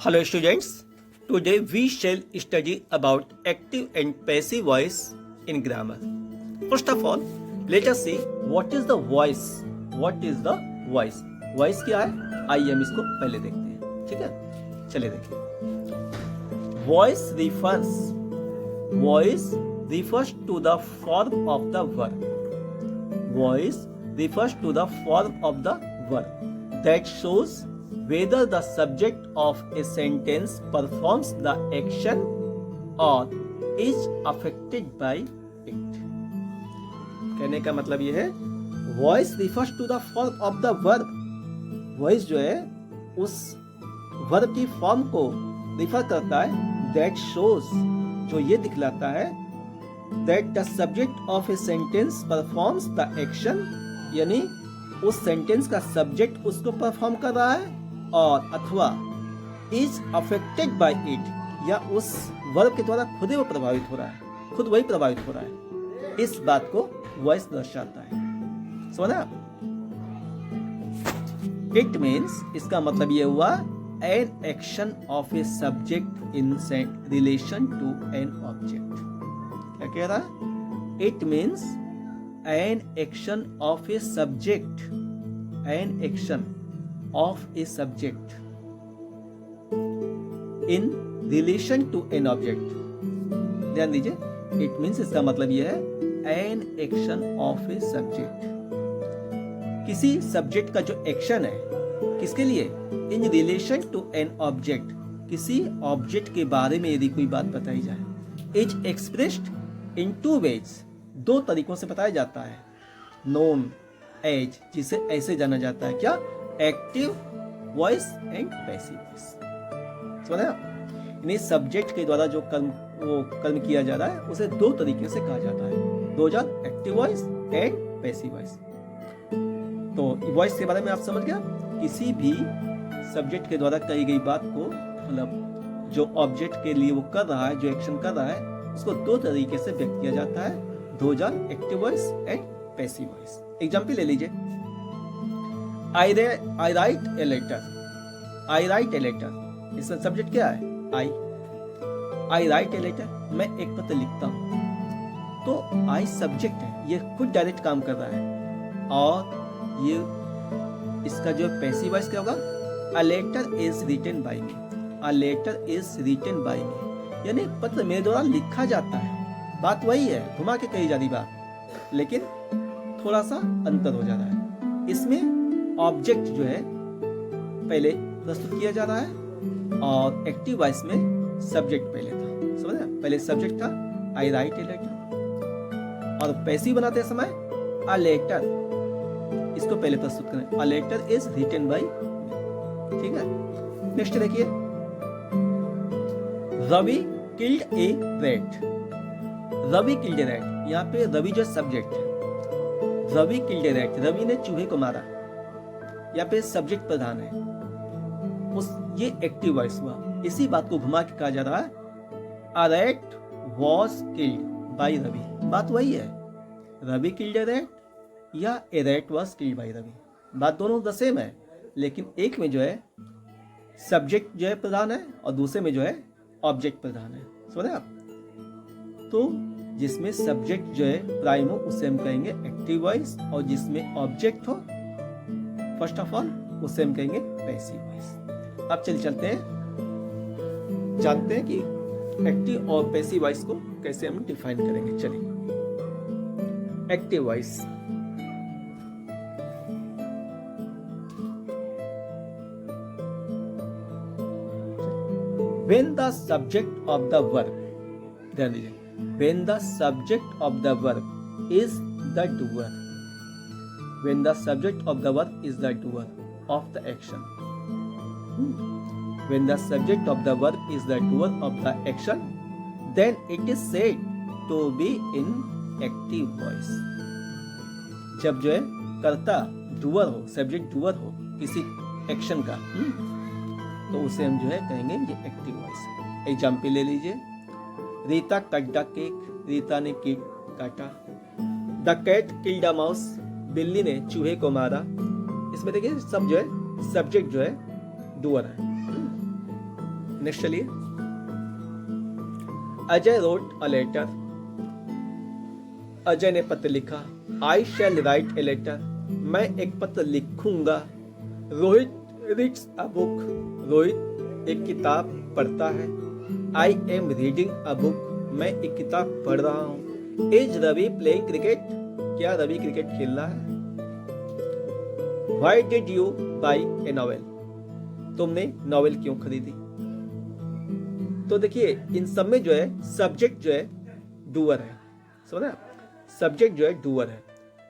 Hello students, today we shall study about active and passive voice in grammar. First of all, let us see what is the voice. What is the voice? Voice क्या है? आइए हम इसको पहले देखते हैं, ठीक है? चलिए देखिए. Voice refers to the form of the verb. Voice refers to the form of the verb that shows whether the subject of a sentence performs the action or is affected by it. कहने का मतलब ये है, voice refers to the form of the verb. Voice जो है उस verb की form को refer करता है. That shows, जो ये दिखलाता है, that the subject of a sentence performs the action, यानी उस सेंटेंस का सब्जेक्ट उसको परफॉर्म कर रहा है और अथवा इज अफेक्टेड बाय इट, या उस वर्ब के द्वारा खुद ही वो प्रभावित हो रहा है, खुद वही प्रभावित हो रहा है. इस बात को वॉइस दर्शाता है. समझा? इट मीन्स, इसका मतलब ये हुआ, an action of a subject in relation to an object. क्या कह रहा है? It means an action of a subject, an action of a subject in relation to an object. ध्यान दीजिए, it means इसका मतलब यह है an action of a subject. किसी सब्जेक्ट का जो एक्शन है, किसके लिए? in relation to an object, किसी ऑब्जेक्ट के बारे में यदि कोई बात बताई जाए, is expressed in two ways, दो तरीकों से बताया जाता है. known as, जिसे ऐसे जाना जाता है, क्या? Active voice and passive voice. समझा? यानी सब्जेक्ट के द्वारा जो कर्म किया जा रहा है उसे दो तरीके से कहा जाता है. दो जान, active voice and passive voice. तो वॉइस के बारे में आप समझ गया. किसी भी सब्जेक्ट के द्वारा कही गई बात को, मतलब जो ऑब्जेक्ट के लिए वो कर रहा है, जो एक्शन कर रहा है, उसको दो तरीके से व्यक्त किया जाता है. दो जान, active voice and passive voice. Example ले लीजिए. I write a letter. I write a letter. इसका सब्जेक्ट क्या है? I write a letter. मैं एक पत्र लिखता हूँ. तो I सब्जेक्ट है, ये खुद डायरेक्ट काम कर रहा है. और ये इसका जो पैसिव वॉइस क्या होगा? A letter is written by me. A letter is written by me. यानी पत्र मेरे द्वारा लिखा जाता है. बात वही है, घुमा के कही जा रही बात, लेकिन थोड़ा सा अंतर हो जा रहा है. इसमें ऑब्जेक्ट जो है पहले प्रस्तुत किया जा रहा है और एक्टिव वॉइस में सब्जेक्ट पहले था. समझा? पहले सब्जेक्ट था आई राइट ए लेटर, और पैसिव बनाते समय अ लेटर, इसको पहले प्रस्तुत करें. A letter is written by. ठीक है? नेक्स्ट देखिए. Ravi killed a rat. Ravi killed a rat, यहाँ पे रवि जो सब्जेक्ट है. Ravi killed a rat, Ravi ने चूहे को मारा. यहाँ पे सब्जेक्ट प्रधान है, उस ये एक्टिव वॉइस हुआ. इसी बात को घुमा के कहा जा रहा है a rat was killed by Ravi. बात वही है, रवि किल्ड ए रैट या a rat was killed by Ravi. बात दोनों द सेम है, लेकिन एक में जो है सब्जेक्ट जो है प्रधान है और दूसरे में जो है ऑब्जेक्ट प्रधान है. समझे आप? तो जिसमें सब्जेक्ट जो है प्राइम हो उसे हम कहेंगे एक्टिव वॉइस, और जिसमें ऑब्जेक्ट हो फर्स्ट ऑफ ऑल उसे हम कहेंगे पैसिव वॉइस. अब चलते हैं, जानते हैं कि एक्टिव और पैसिव वॉइस को कैसे हम डिफाइन करेंगे. चलिए. Active voice. When the subject of the verb, ध्यान दीजिए, when the subject of the verb is the doer. When the subject of the verb is the doer of the action. When the subject of the verb is the doer of the action, then it is said to be in active voice. जब जो है कर्ता doer हो, subject doer हो किसी action का, तो उसे हम जो है कहेंगे ये एक्टिव वॉइस. एग्जाम्पल ले लीजिए. Rita cut the cake. Rita ने केक काटा. The cat killed a mouse. बिल्ली ने चूहे को मारा. इसमें देखिए सब जो है सब्जेक्ट जो है डूअर है. नेक्स्ट चलिए, Ajay wrote a letter, Ajay ने पत्र लिखा। आई शैल राइट ए लेटर, मैं एक पत्र लिखूंगा। Rohit reads a book, Rohit एक किताब पढ़ता है। आई एम रीडिंग अ बुक, मैं एक किताब पढ़ रहा हूँ। इज रवि प्लेइंग क्रिकेट, क्या रवि क्रिकेट खेल रहा है। Why did you buy a novel, तुमने नॉवेल क्यों खरीदी। तो देखिए इन सब में जो है सब्जेक्ट जो है डूअर है, समझा, सब्जेक्ट जो है डूअर है।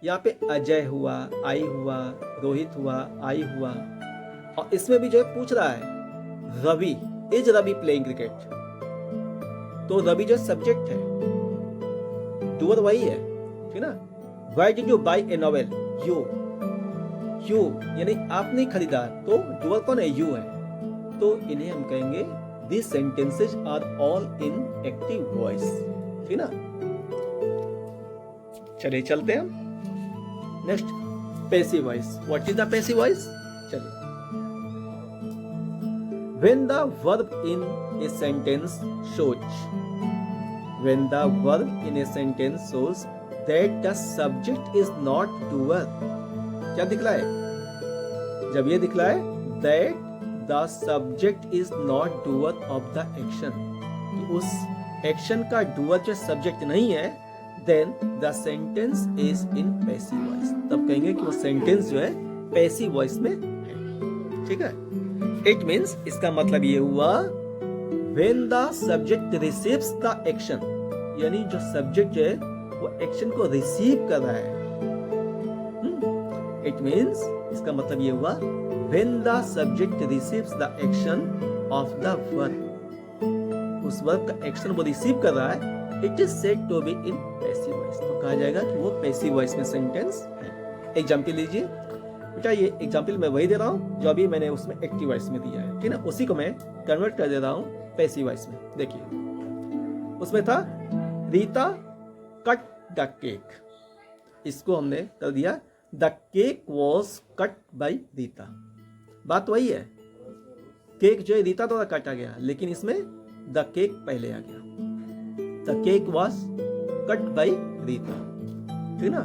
यहाँ पे अजय हुआ, आई हुआ, रोहित हुआ, आई हुआ, और इसमें भी जो है पूछ रहा है Ravi, is Ravi playing cricket, तो रवि जो सब्जेक्ट है, डूअर वही है, ठीक ना। Why did you buy a novel, you यानी आपने खरीदा, तो डूअर कौन है, यू है, तो इन्हें हम कहेंगे this sentences are all in active voice, ठीक ना। चलिए चलते हैं हम next, passive voice. What is the passive voice, चलिए, when the verb in a sentence shows, when the verb in a sentence shows that the subject is not doer, क्या दिखलाए, जब ये दिखलाए that the subject is not doer of the action, कि उस action का doer जो subject नहीं है, then the sentence is in passive voice, तब कहेंगे कि वो सेंटेंस जो है पैसिव वॉइस में है, ठीक है। इट मीन्स, इसका मतलब ये हुआ when the subject receives the action, यानी जो सब्जेक्ट जो है वो एक्शन को रिसीव कर रहा है। इट मीन्स, इसका मतलब ये हुआ when the subject receives the action of the verb, उस वर्ब का एक्शन वो रिसीव कर रहा है, it is said to be in passive voice, तो कहा जाएगा कि वो पैसिव वॉइस में सेंटेंस है। एग्जाम्पल लीजिए बेटा, ये एग्जाम्पल मैं वही दे रहा हूँ जो अभी मैंने उसमें एक्टिव वॉइस में दिया है, ठीक ना, उसी को मैं कन्वर्ट कर दे रहा हूँ पैसिव वॉइस में। देखिए उसमें था रीता कट द केक, इसको हमने कर दिया the cake was cut by Rita, बात वही है, केक जो है रीता द्वारा काटा गया, लेकिन इसमें द केक पहले आ गया, the cake was cut by Rita, ठीक ना।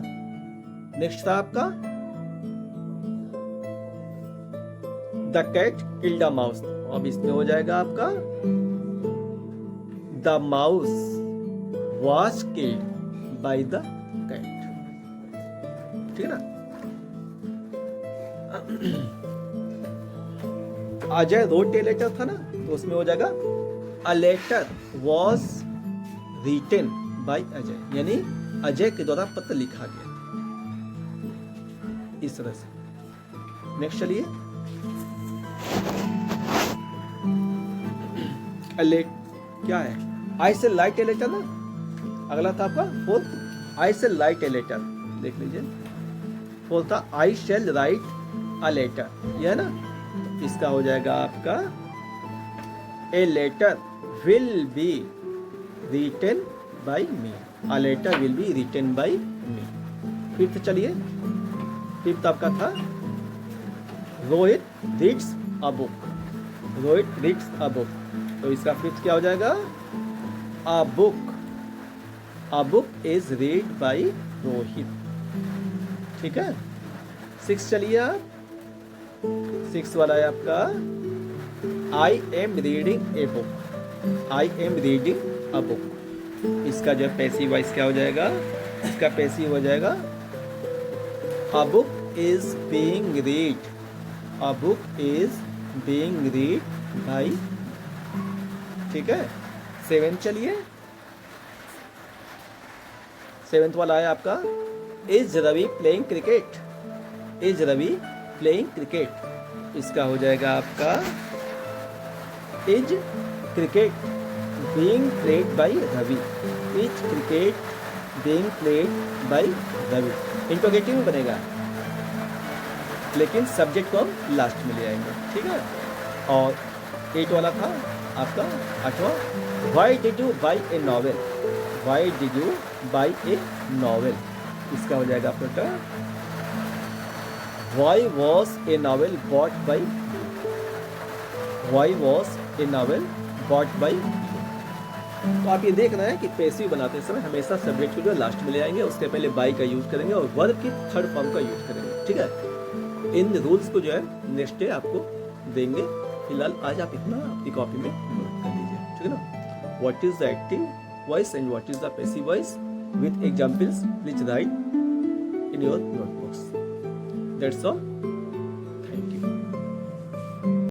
नेक्स्ट था आपका the cat killed the mouse, अब इसमें हो जाएगा आपका the mouse was killed by the cat, ठीक है ना। अजय रोट ए लेटर था ना, तो उसमें हो जाएगा a letter was written by Ajay, यानी अजय के द्वारा पत्र लिखा गया, इस तरह से। नेक्स्ट चलिए, क्या है, आई से लाइट ए लेटर ना, अगला था आपका फोर्थ, आई से लाइट ए लेटर, देख लीजिए फोर्थ था I shall write a letter, यह है ना, इसका हो जाएगा आपका a letter will be written by me, a letter will be written by me. Fifth चलिए, फिफ्थ आपका था Rohit reads a book, Rohit reads a book, तो इसका फिफ्थ क्या हो जाएगा, a book, a book is read by Rohit, ठीक है। सिक्स चलिए आप, सिक्स वाला है आपका I am reading a book, I am reading a book, इसका जो पैसिव वॉइस क्या हो जाएगा, इसका पैसिव हो जाएगा a book is being read, a book is being read by, ठीक है। सेवेंथ चलिए, सेवेंथ वाला है आपका is Ravi playing cricket, is Ravi playing cricket, इसका हो जाएगा आपका is cricket being played by Ravi, is cricket being played by Ravi, interrogative में बनेगा, लेकिन सब्जेक्ट को हम लास्ट में ले आएंगे, ठीक है। और 8 वाला था आपका 8वां, why did you buy a novel, why did you buy a novel, इसका हो जाएगा आपका why was a novel bought by, why was a novel bought by. तो आप ये देख रहे हैं कि पैसिव बनाते समय हमेशा सब्जेक्ट को जो लास्ट में ले आएंगे, उसके पहले बाई का यूज करेंगे और वर्ब की थर्ड फॉर्म का यूज करेंगे। ठीक है, इन रूल्स को जो है नेक्स्ट डे आपको देंगे। फिलहाल आज आप इतना अपनी कॉपी में नोट कर लीजिए, ठीक है ना। What is the active voice and what is the passive voice with examples please right in your notebooks. That's all.